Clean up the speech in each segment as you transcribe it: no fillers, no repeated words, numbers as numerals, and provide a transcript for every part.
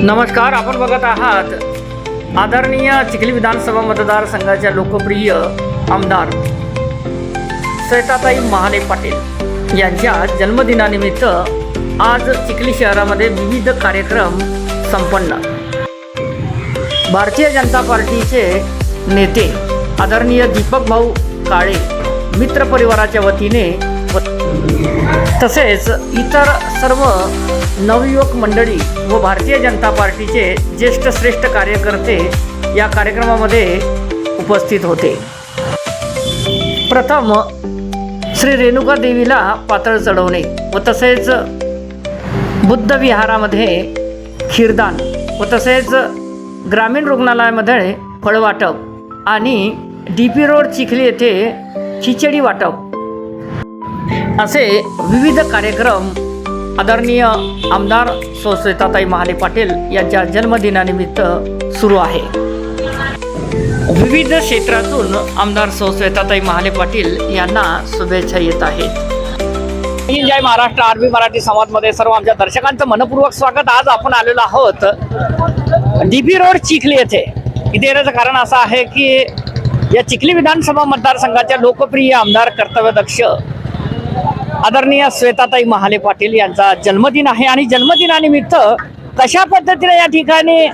नमस्कार, आपण बघत आहात आदरणीय चिखली विधानसभा मतदारसंघाच्या लोकप्रिय आमदार श्वेताताई महाले पाटील यांच्या जन्मदिनानिमित्त आज चिखली शहरामध्ये विविध कार्यक्रम संपन्न। भारतीय जनता पार्टीचे नेते आदरणीय दीपक भाऊ काळे मित्र परिवाराच्या वतीने तसेच इतर सर्व नवयुवक मंडळी व भारतीय जनता पार्टीचे ज्येष्ठ श्रेष्ठ कार्यकर्ते या कार्यक्रमामध्ये उपस्थित होते। प्रथम श्री रेणुका देवीला पातळ चढवणे व तसेच बुद्ध विहारामध्ये खीरदान व तसेच ग्रामीण रुग्णालयामध्ये फळवाटप आणि DP रोड चिखली येथे खिचडी वाटप असे विविध कार्यक्रम आदरणीय आमदार श्वेताताई महाले पाटील यांच्या जन्मदिनानिमित्त सुरू आहे। विविध क्षेत्रातून आमदार श्वेताताई महाले पाटील यांना शुभेच्छा येत आहेत। जय महाराष्ट्र आरबी मराठी संवादमध्ये सर्व आमच्या दर्शकांचं मनपूर्वक स्वागत। आज आपण आलेलो आहोत DP रोड चिखली येथे। इथे येण्याचं कारण असं आहे की या चिखली विधानसभा मतदारसंघाच्या लोकप्रिय आमदार कर्तव्यदक्ष आदरणीय श्वेताताई महाले पाटील यांचा जन्मदिन आहे आणि जन्मदिनानिमित्त कशा पद्धतीने या ठिकाणी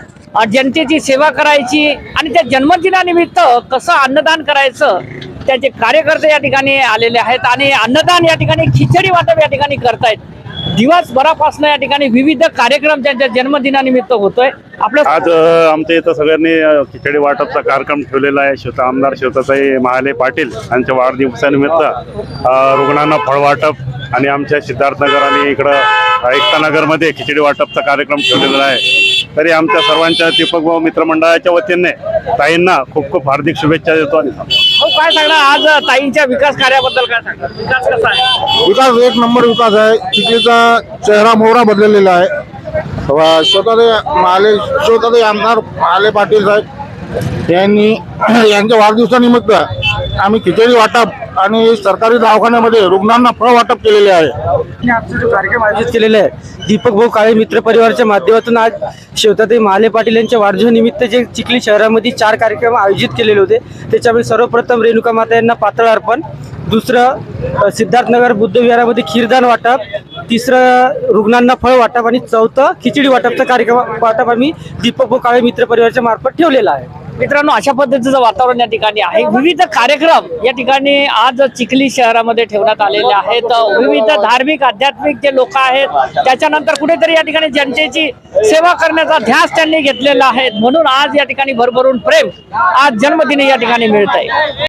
जनतेची सेवा करायची आणि त्या जन्मदिनानिमित्त कसं अन्नदान करायचं त्याचे कार्यकर्ते या ठिकाणी आलेले आहेत आणि अन्नदान या ठिकाणी खिचडी वाटप या ठिकाणी करतायत। दिवसभरापासून या ठिकाणी विविध कार्यक्रम त्यांच्या जन्मदिनानिमित्त होतोय। आपलं आज आमच्या इथं सगळ्यांनी खिचडी वाटपचा कार्यक्रम ठेवलेला आहे। आमदार श्वेताताई महाले पाटील यांच्या वाढदिवसानिमित्त रुग्णांना फळवाटप आणि आमच्या सिद्धार्थनगर आणि इकडं एकतानगरमध्ये खिचडी वाटपचा कार्यक्रम ठेवलेला आहे। तरी आमच्या सर्वांच्या दीपक भाऊ मित्रमंडळाच्या वतीने ताईंना खूप खूप हार्दिक शुभेच्छा देतो। काय सांगणार आज ताईंच्या विकास कार्याबद्दल? काय सांगणार, विकास कसा आहे? विकास एक नंबर विकास आहे। चिखलीचा चेहरा मोहरा बदललेला आहे। श्वेताताई आमदार महाले पाटील साहेब यांनी यांच्या वाढदिवसानिमित्त आम्ही खिचडी वाटप आणि सरकारी दवाखान्यामध्ये रुग्णांना फळ वाटप केलेले आहे। आजचा जो कार्यक्रम आयोजित केलेला आहे दीपक भाऊ काळे मित्र परिवाराच्या माध्यमातून आज श्वेताताई महाले पाटील यांच्या वाढदिवसानिमित्त जे चिखली शहरामध्ये 4 कार्यक्रम आयोजित केलेले होते त्याच्यामध्ये सर्वप्रथम रेणुका माता यांना पातळ अर्पण, दुसरं सिद्धार्थनगर बुद्ध विहारामध्ये खीरदान वाटप, तिसरं रुग्णांना फळ वाटप आणि चौथं खिचडी वाटपचा कार्यक्रम वाटप आम्ही दीपक भाऊ काळे मित्र परिवाराच्या मार्फत ठेवलेला आहे। मित्रांनो, अशा पद्धतीचं वातावरण या ठिकाणी आहे। विविध कार्यक्रम या ठिकाणी आज चिखली शहरामध्ये ठेवण्यात आलेले आहेत। विविध धार्मिक आध्यात्मिक जे लोक आहेत त्याच्यानंतर कुठेतरी या ठिकाणी जनतेची सेवा करण्याचा ध्यास त्यांनी घेतलेला आहे। म्हणून आज या ठिकाणी भरभरून प्रेम आज जन्मदिनी या ठिकाणी मिळत आहे।